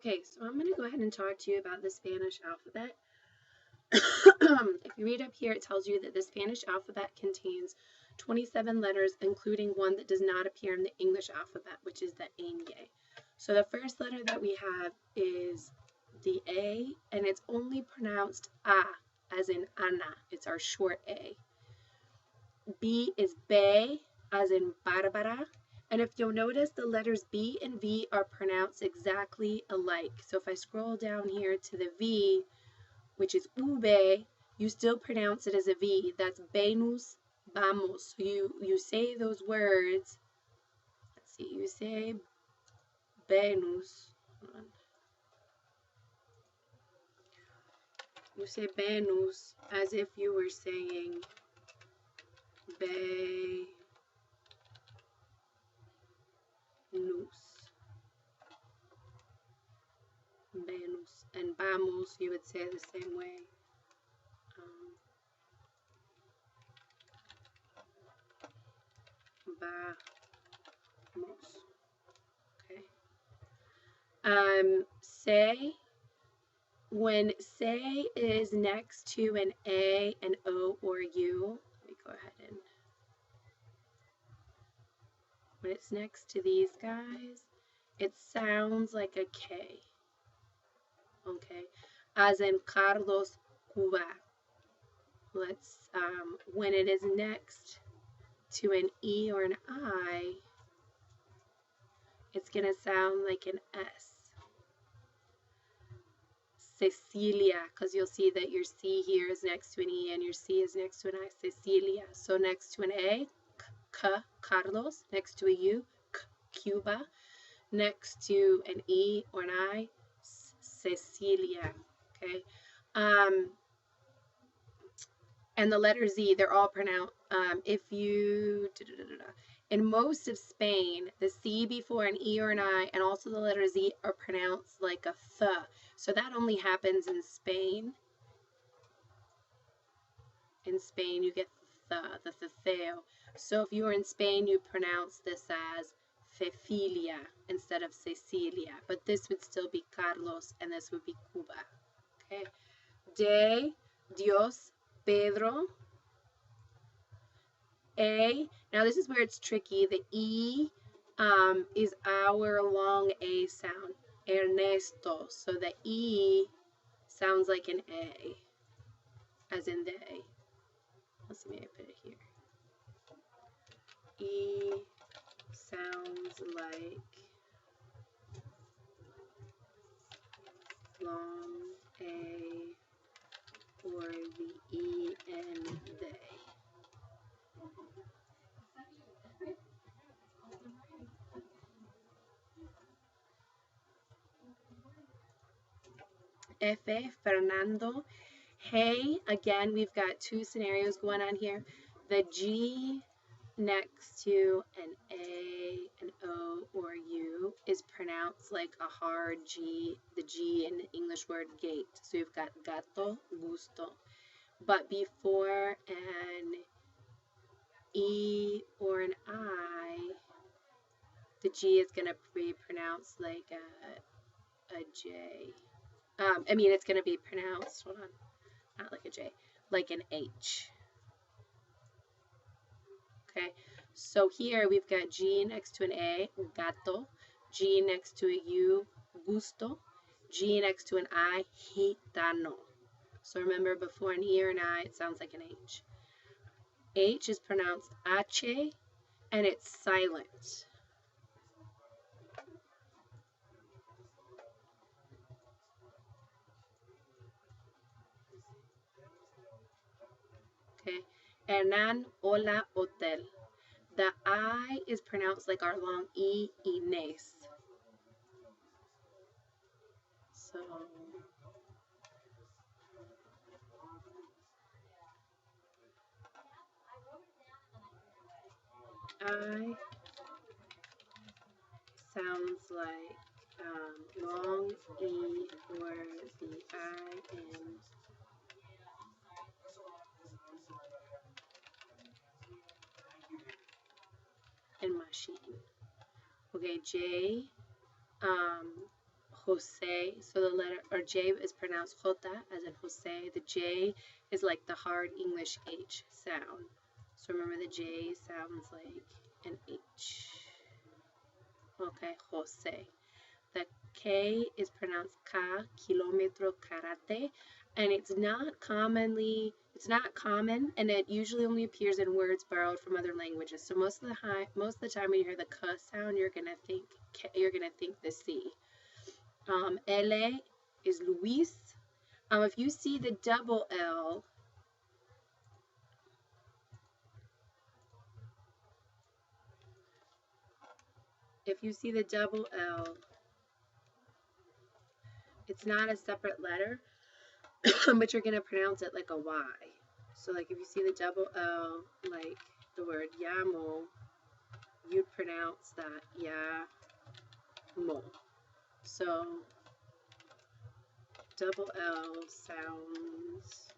Okay, so I'm going to go ahead and talk to you about the Spanish alphabet. If you read up here, it tells you that the Spanish alphabet contains 27 letters, including one that does not appear in the English alphabet, which is the ñ. So the first letter that we have is the A, and it's only pronounced A, as in Ana. It's our short A. B is Be, as in Barbara. And if you'll notice, the letters B and V are pronounced exactly alike. So if I scroll down here to the V, which is ube, you still pronounce it as a V. That's Venus, vamos. So you say those words. Let's see, you say Venus. You say Venus as if you were saying Venus. Venus. And vamos, you would say it the same way. Vamos. Okay. Say, when say is next to an A, an O, or U, let me go ahead and, when it's next to these guys, it sounds like a K. Okay. As in Carlos Cuba. Let's, when it is next to an E or an I, it's going to sound like an S. Cecilia, because you'll see that your C here is next to an E and your C is next to an I. Cecilia. So next to an A, C, Carlos. Next to a U, C, Cuba. Next to an E or an I, Cecilia. Okay. And the letter Z, they're all pronounced. In most of Spain, the C before an E or an I and also the letter Z are pronounced like a th. So that only happens in Spain. In Spain, you get the thetheo. So if you were in Spain, you pronounce this as Cecilia instead of Cecilia. But this would still be Carlos and this would be Cuba. Okay. De, Dios, Pedro. A. Now this is where it's tricky. The E is our long A sound. Ernesto. So the E sounds like an A, as in the A. Let's see, maybe I put it here. E sounds like long A, or the E in they. F, Fernando. Hey, again, we've got two scenarios going on here. The G next to an A, an O, or U is pronounced like a hard G, the G in the English word gate. So you've got gato, gusto. But before an E or an I, the G is going to be pronounced like a J. It's going to be pronounced, hold on, not like a J, like an H. Okay, so here we've got G next to an A, gato, G next to a U, gusto, G next to an I, gitano. So remember, before an E or an I, it sounds like an H. H is pronounced H, and it's silent. Okay, Hernan, hola, hotel. The I is pronounced like our long E, Inés. So, I sounds like long E or the I in machine. Okay, J, Jose. So the letter or J is pronounced Jota as in Jose. The J is like the hard English H sound. So remember the J sounds like an H. Okay, Jose. The K is pronounced Ka, kilometro karate, and it's not common, and it usually only appears in words borrowed from other languages. So most of the time when you hear the K sound, you're gonna think the C. L is Luis. If you see the double L, it's not a separate letter, but you're gonna pronounce it like a Y. So like if you see the double L, like the word llamo, you'd pronounce that llamo. So double L sounds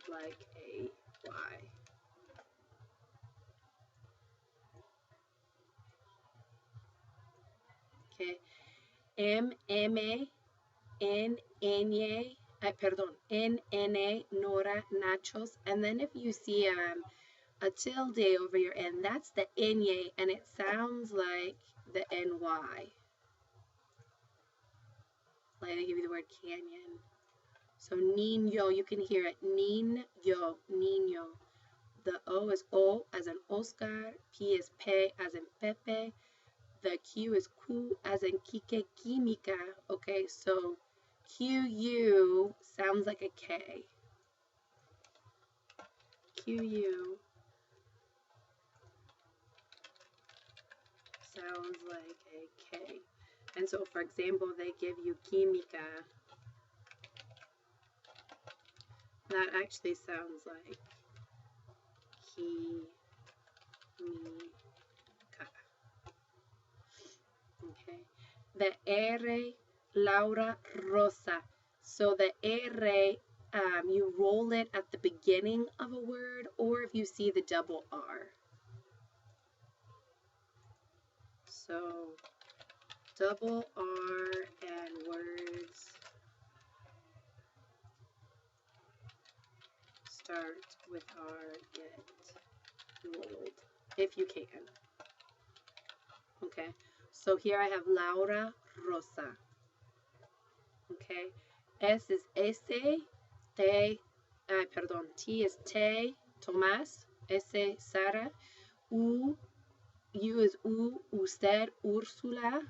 like a Y. Okay. M, M, N, N, Nora, nachos. And then if you see a tilde over your N, that's the Nye, and it sounds like the NY. Like they give you the word canyon. So niño, you can hear it. Niño, niño. The O is O as in Oscar. P is P as in Pepe. The Q is Q as in Kike, química. Okay, so QU sounds like a K. QU sounds like a K. And so, for example, they give you química. That actually sounds like química. Okay. The R, Laura, Rosa. So the R, you roll it at the beginning of a word, or if you see the double R. So double R and words start with R get rolled, if you can. Okay, so here I have Laura, Rosa. Okay, S is ese, T is T, Tomás, S, Sara, U is U, usted, Úrsula.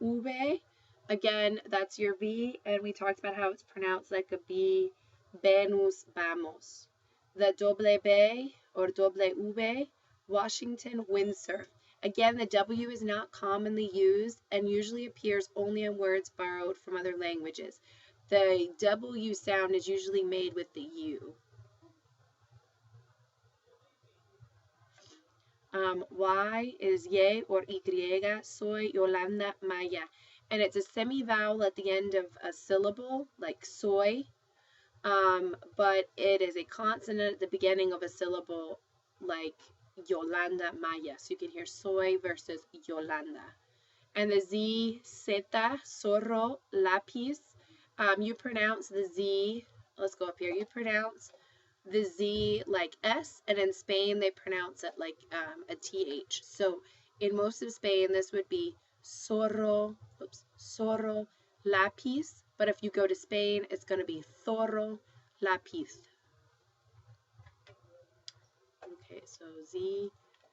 V, again, that's your V, and we talked about how it's pronounced like a B, Venus, vamos. The doble B or doble V, Washington, windsurf. Again, the W is not commonly used and usually appears only in words borrowed from other languages. The W sound is usually made with the U. Y is Y or Y, soy Yolanda Maya. And it's a semi-vowel at the end of a syllable, like soy, but it is a consonant at the beginning of a syllable, like Yolanda Maya. So you can hear soy versus Yolanda. And the Z, zeta, zorro, lápiz, you pronounce the Z, let's go up here, you pronounce the Z like S, and in Spain they pronounce it like a TH. So in most of Spain this would be zorro, lápiz, but if you go to Spain it's going to be zorro, lápiz. Okay, so Z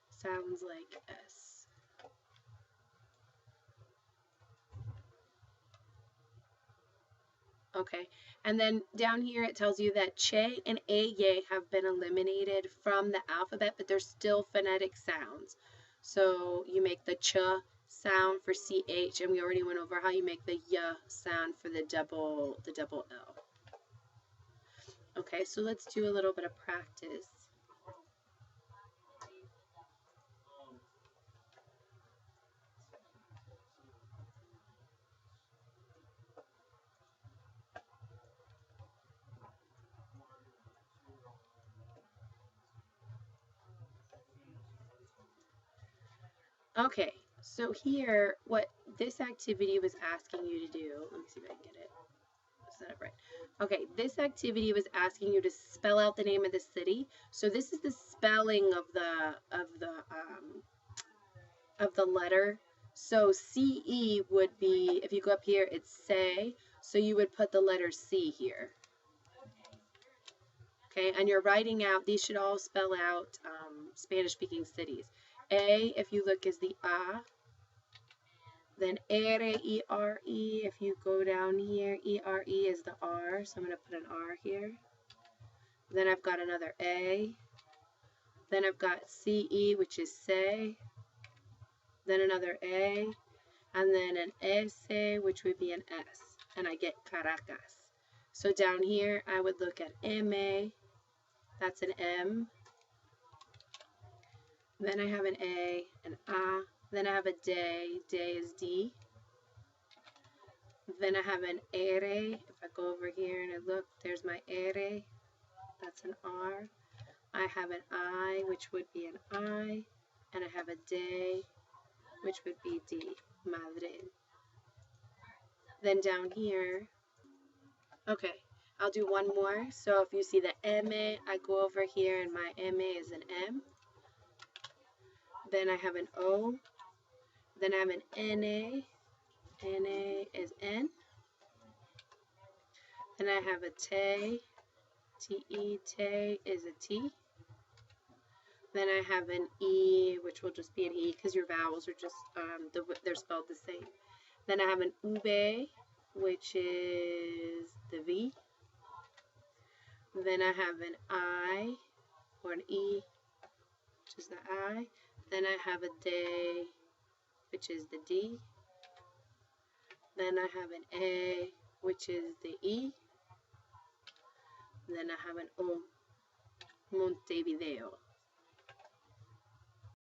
sounds like S. Okay, and then down here it tells you that che and aye have been eliminated from the alphabet, but they're still phonetic sounds. So you make the ch sound for ch, and we already went over how you make the y sound for the double L. Okay, so let's do a little bit of practice. Okay, so here, what this activity was asking you to do, let me see if I can get it set up right. Okay, this activity was asking you to spell out the name of the city. So this is the spelling of the letter. So CE would be, if you go up here, it's say. So you would put the letter C here. Okay, and you're writing out, these should all spell out Spanish-speaking cities. A, if you look, is the A. Then R-E-R-E, if you go down here, E-R-E is the R, so I'm going to put an R here. Then I've got another A. Then I've got C-E, which is say. Then another A. And then an S, which would be an S. And I get Caracas. So down here, I would look at M-A. That's an M. Then I have an A, an A. Then I have a day. Day is D. Then I have an ere. If I go over here and I look, there's my ere. That's an R. I have an I, which would be an I. And I have a day, which would be D. Madrid. Then down here, okay, I'll do one more. So if you see the M, I go over here and my M is an M. Then I have an O. Then I have an NA. NA is N. Then I have a T. TE, T is a T. Then I have an E, which will just be an E because your vowels are just, they're spelled the same. Then I have an V, which is the V. Then I have an I, or an E, which is the I. Then I have a D, which is the D. Then I have an A, which is the E. Then I have an O, Montevideo.